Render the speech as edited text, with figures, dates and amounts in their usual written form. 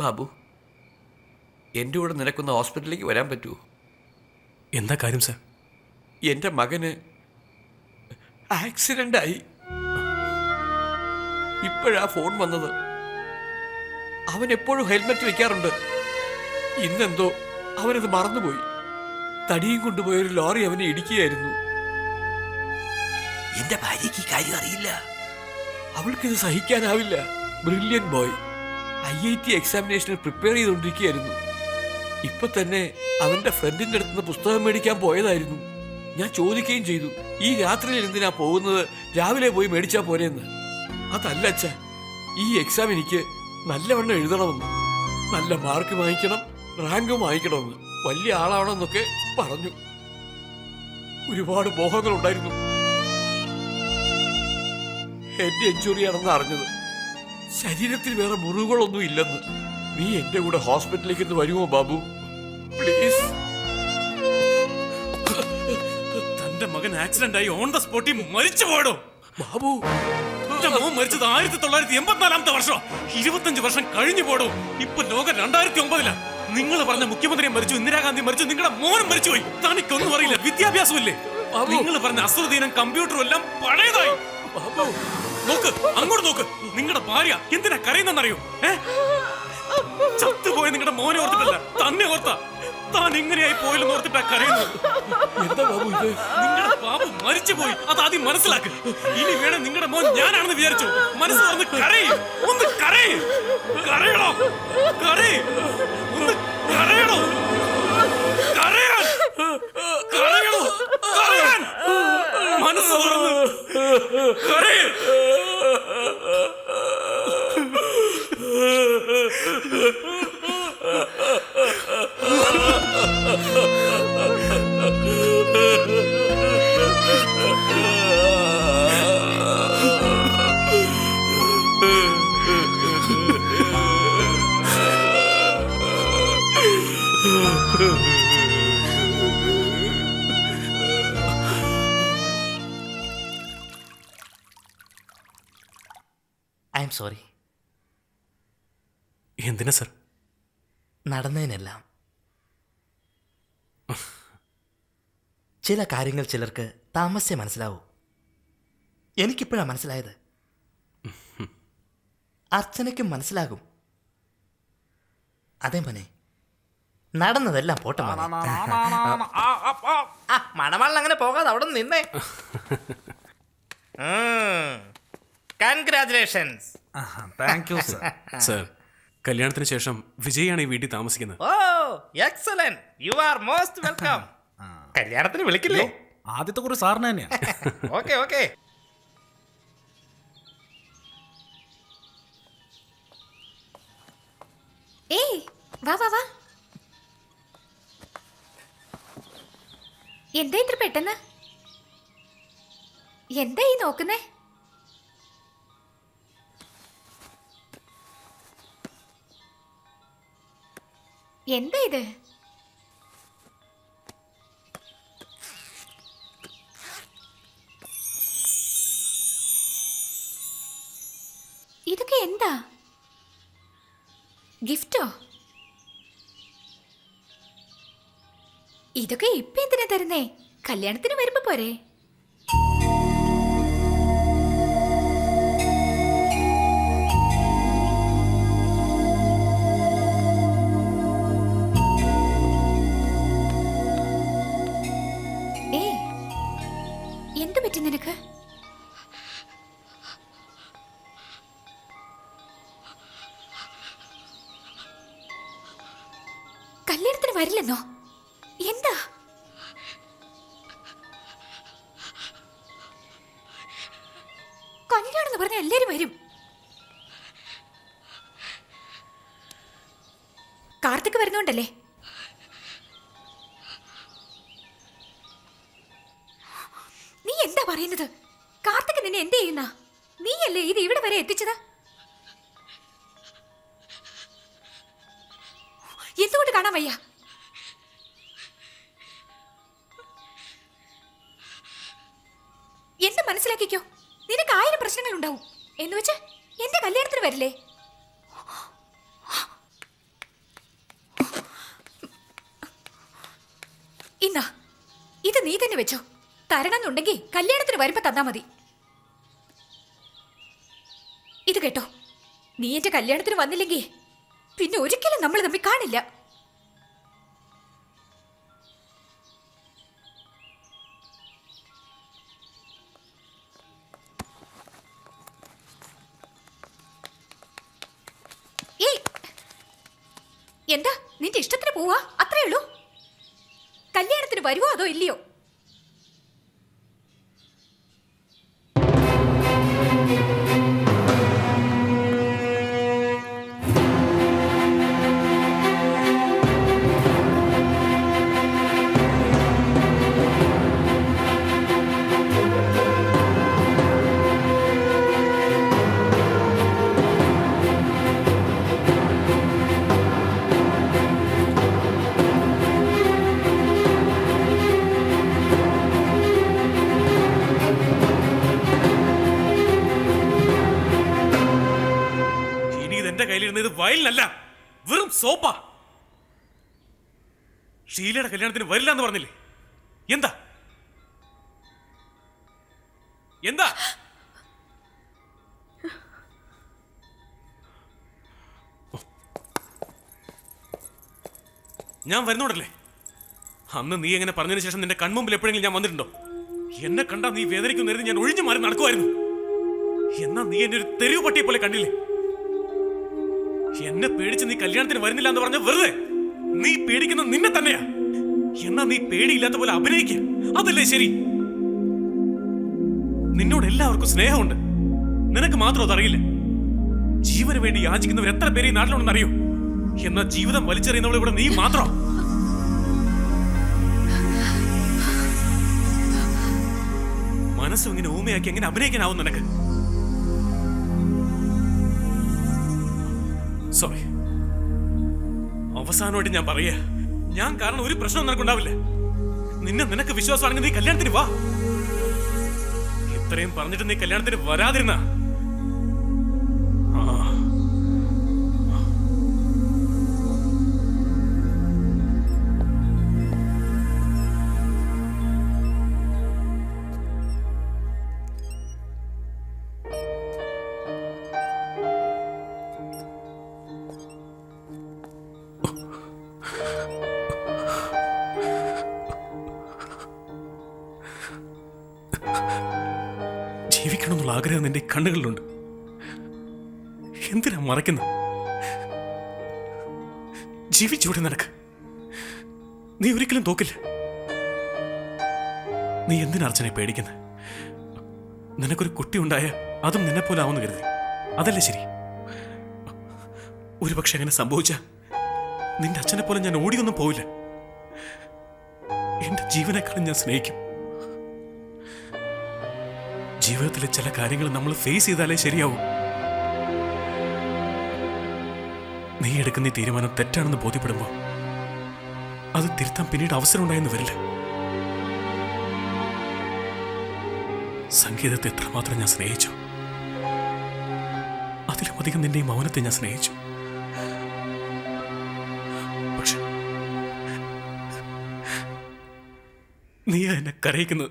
ബാബു, എൻ്റെ കൂടെ നിനക്കൊന്ന് ഹോസ്പിറ്റലിലേക്ക് വരാൻ പറ്റുമോ? എന്താ കാര്യം സാർ? എൻ്റെ മകന് ആക്സിഡൻ്റായി. ഇപ്പോഴാ ഫോൺ വന്നത്. അവൻ എപ്പോഴും ഹെൽമെറ്റ് വെക്കാറുണ്ട്. ഇന്നെന്തോ അവനത് മറന്നുപോയി. തടിയും കൊണ്ടുപോയൊരു ലോറി അവനെ ഇടിക്കുകയായിരുന്നു. എന്റെ ഭാര്യയ്ക്ക് കാര്യം അറിയില്ല. അവൾക്കിത് സഹിക്കാനാവില്ല. Brilliant boy. IIT എക്സാമിനേഷന് പ്രിപ്പയർ ചെയ്തുകൊണ്ടിരിക്കുകയായിരുന്നു. ഇപ്പൊ തന്നെ അവന്റെ ഫ്രണ്ടിന്റെ അടുത്തുനിന്ന് പുസ്തകം മേടിക്കാൻ പോയതായിരുന്നു. ഞാൻ ചോദിക്കുകയും ചെയ്തു, ഈ രാത്രിയിൽ എന്തിനാ പോകുന്നത്, രാവിലെ പോയി മേടിച്ചാ പോരെന്ന്. അതല്ല അച്ഛ, ഈ എക്സാം എനിക്ക് നല്ലവണ്ണം എഴുതണമെന്ന്, നല്ല മാർക്ക് വാങ്ങിക്കണം, റാങ്ക് വാങ്ങിക്കണമെന്ന്, വലിയ ആളാവണമെന്നൊക്കെ പറഞ്ഞു. ഒരുപാട് മോഹങ്ങളുണ്ടായിരുന്നു. എന്റെ ഇഞ്ചുറിയാണെന്ന് അറിഞ്ഞത്. ശരീരത്തിൽ വേറെ മുറിവുകളൊന്നും ഇല്ലെന്ന്. നീ എന്റെ കൂടെ ഹോസ്പിറ്റലിലേക്ക് ഒന്ന് വരുമോ ബാബു, പ്ലീസ്? തന്റെ മകൻ ആക്സിഡന്റ് ആയി ഓൺ ദ സ്പോട്ടിൽ മരിച്ചു പോയടോ ബാബു. മോൻ മരിച്ചത് 1984 വർഷം. 25 വർഷം കഴിഞ്ഞു പോടോ. ഇപ്പൊ ലോകം 2009. നിങ്ങൾ പറഞ്ഞ മുഖ്യമന്ത്രി മരിച്ചു, ഇന്ദിരാഗാന്ധി മരിച്ചു, നിങ്ങളുടെ മോനും മരിച്ചുപോയി. തനിക്കൊന്നും അറിയില്ല, വിദ്യാഭ്യാസമില്ലേ? നിങ്ങൾ പറഞ്ഞ അസുഖദീനം കമ്പ്യൂട്ടറും എല്ലാം പഴയതായി. നോക്ക്, അങ്ങോട്ട് നോക്ക്. നിങ്ങളുടെ ഭാര്യ എന്തിനാ കരയുന്നറിയോ? ചത്തുപോയ നിങ്ങളുടെ മോനെ ഓർത്തിട്ടല്ല, തന്നെ ഓർത്താ. താൻ ഇങ്ങനെയായി പോയില്ലെന്ന് ഓർത്തിട്ടാ കരയുന്നത്. എന്താ ബാബു ഇത്? നിങ്ങളുടെ ബാബു മരിച്ചുപോയി, അത് ആദ്യം മനസ്സിലാക്ക്. ഇനി വേണം നിങ്ങളുടെ മോൻ ഞാനാണെന്ന് വിചാരിച്ചു. മനസ്സ് തുറന്ന് കരയും, ഒന്ന് കരയും. കരയണോ? കരയും, ഒന്ന് കരയണോ? കരയാൻ, കരയണോ? കരയാൻ, മനസ്സ് തുറന്ന് കരയും. I am sorry. എന്തിനാ സർ? നടന്നതിനെല്ലാം. ചില കാര്യങ്ങൾ ചിലർക്ക് താമസിച്ചേ മനസ്സിലാവൂ. എനിക്കിപ്പോഴാണ് മനസ്സിലായത്. അർച്ചനയ്ക്കും മനസ്സിലാകും. അതേ മോനെ, നടന്നതെല്ലാം പോട്ടെ. മണവാളിന് അങ്ങനെ പോകാതെ അവിടെ നിന്നേ. Congratulations. Thank you sir. Sir, കല്യാണത്തിന് ശേഷം വിജയാണ് ഈ വീട്ടിൽ താമസിക്കുന്നത്. Oh excellent, you are most welcome. കല്യാണത്തിന് വിളിക്കില്ലേ? ആദ്യത്തെ കുറി സാറിന് തന്നെയാ. Okay okay. ഏയ് വാ വാ വാ. എന്താ ഇത്ര പെട്ടെന്ന്? എന്താ ഈ നോക്കുന്നേ? എന്താ ഇത്? ഇതൊക്കെ എന്താ? ഗിഫ്റ്റോ? ഇതൊക്കെ ഇപ്പൊ എന്തിനാ തരുന്നേ? കല്യാണത്തിന് വരുമ്പോ പോരെ? ഏയ്, എന്തു പറ്റി നിനക്ക്? കല്യാണത്തിന് വരില്ലെന്നോ? എന്താ? കല്യാണം പറഞ്ഞ എല്ലാരും വരും. കാർത്തിക് വരുന്നോണ്ടല്ലേ? നീ എന്താ പറയുന്നത്? കാർത്തിക് നിന്നെ എന്ത് ചെയ്യുന്ന? നീയല്ലേ ഇത് ഇവിടെ വരെ എത്തിച്ചത്? എന്തുകൊണ്ട് കാണാൻ വയ്യ? എന്ന് മനസ്സിലാക്കിക്കോ. നിനക്ക് 1000 പ്രശ്നങ്ങൾ ഉണ്ടാവും. എന്ന് വെച്ച് എന്റെ കല്യാണത്തിന് വരില്ലേ? ഇത് നീ തന്നെ വെച്ചോ. തരണമെന്നുണ്ടെങ്കിൽ കല്യാണത്തിന് വരുമ്പോ തന്നാ മതി. ഇത് കേട്ടോ, നീ എന്റെ കല്യാണത്തിന് വന്നില്ലെങ്കിൽ പിന്നെ ഒരിക്കലും നമ്മൾ തമ്മിൽ കാണില്ല. എന്താ നിന്റെ ഇഷ്ടത്തിന് പോവാ? അത്രേ ഉള്ളൂ. കല്യാണത്തിന് വരുവോ അതോ ഇല്ലയോ? എന്റെ കയ്യിലിരുന്ന ഇത് വയലിനല്ല, വെറും സോപ്പാ. ഷീലയുടെ കല്യാണത്തിന് വരില്ല എന്ന് പറഞ്ഞില്ലേ? എന്താ എന്താ ഞാൻ വരുന്നോടല്ലേ? അന്ന് നീ എങ്ങനെ പറഞ്ഞതിന് ശേഷം നിന്റെ കൺമുമ്പിൽ എപ്പോഴെങ്കിലും ഞാൻ വന്നിട്ടുണ്ടോ? എന്നെ കണ്ടാ നീ വേദനിക്കുന്നിരുന്ന് ഞാൻ ഒഴിഞ്ഞു മാറി നടക്കുമായിരുന്നു. എന്നാ നീ എന്നെ ഒരു തെരുവ് പട്ടിയെ പോലെ കണ്ടില്ലേ? എന്നെ പേടിച്ച് നീ കല്യാണത്തിന് വരുന്നില്ല എന്ന് പറഞ്ഞ വെറുതെ. നീ പേടിക്കുന്നത് നിന്നെ തന്നെയാ. എന്നാ നീ പേടിയില്ലാത്ത പോലെ അഭിനയിക്കുക, അതല്ലേ ശരി? നിന്നോട് എല്ലാവർക്കും സ്നേഹമുണ്ട്, നിനക്ക് മാത്രം അതറിയില്ല. ജീവന് വേണ്ടി യാചിക്കുന്നവർ എത്ര പേര് ഈ നാട്ടിലുണ്ടെന്ന് അറിയോ? എന്നാ ജീവിതം വലിച്ചെറിയുന്നവൾ ഇവിടെ നീ മാത്രം. മനസ്സും ഇങ്ങനെ ഊമയാക്കി എങ്ങനെ അഭിനയിക്കാനാവും നിനക്ക്? സോറി, അവസാനമായിട്ട് ഞാൻ പറയാ, ഞാൻ കാരണം ഒരു പ്രശ്നം നിനക്കുണ്ടാവില്ല. നിനക്ക് വിശ്വാസമാണെങ്കിൽ നീ കല്യാണത്തിന് വാ. ഇത്രയും പറഞ്ഞിട്ട് നീ കല്യാണത്തിന് വരാതിരുന്ന ജീവിക്കണമെന്നുള്ള ആഗ്രഹം നിന്റെ കണ്ണുകളിലുണ്ട്. എന്തിനാ മറയ്ക്കുന്നത്? ജീവിച്ചൂടെ നിനക്ക്? നീ ഒരിക്കലും തോക്കില്ല. നീ എന്തിനാ അർച്ചനെ പേടിക്കുന്നത്? നിനക്കൊരു കുട്ടി ഉണ്ടായ അതും നിന്നെ പോലെ ആവുമെന്ന് കരുതി, അതല്ലേ ശരി? ഒരുപക്ഷെ അങ്ങനെ സംഭവിച്ച നിന്റെ അച്ഛനെ പോലെ ഞാൻ ഓടിയൊന്നും പോവില്ല. എന്റെ ജീവനേക്കാളും ഞാൻ സ്നേഹിക്കും. ജീവിതത്തിലെ ചില കാര്യങ്ങൾ നമ്മൾ ഫേസ് ചെയ്താലേ ശരിയാവും. നീ എടുക്കുന്ന ഈ തീരുമാനം തെറ്റാണെന്ന് ബോധ്യപ്പെടുമ്പോൾ അത് തിരുത്താൻ പിന്നീട് അവസരം ഉണ്ടായെന്ന് വരില്ല. സംഗീതത്തെ എത്രമാത്രം ഞാൻ സ്നേഹിച്ചു, അതിലും അധികം നിന്റെ ഈ മൗനത്തെ ഞാൻ സ്നേഹിച്ചു. പക്ഷെ നീ എന്നെ കരയിക്കുന്നത്.